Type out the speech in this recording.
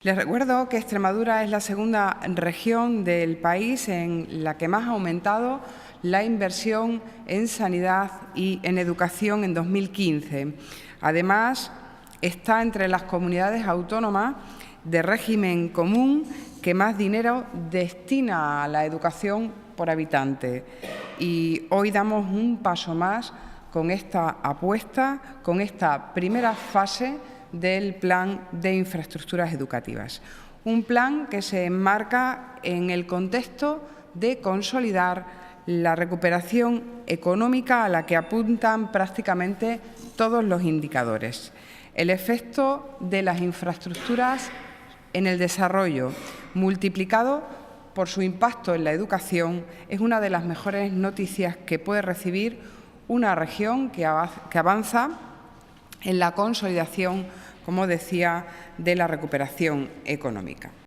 Les recuerdo que Extremadura es la segunda región del país en la que más ha aumentado la inversión en sanidad y en educación en 2015. Además, está entre las comunidades autónomas de régimen común que más dinero destina a la educación por habitante. Y hoy damos un paso más con esta apuesta, con esta primera fase del Plan de Infraestructuras Educativas. Un plan que se enmarca en el contexto de consolidar la recuperación económica a la que apuntan prácticamente todos los indicadores. El efecto de las infraestructuras en el desarrollo, multiplicado por su impacto en la educación, es una de las mejores noticias que puede recibir una región que avanza en la consolidación, como decía, de la recuperación económica.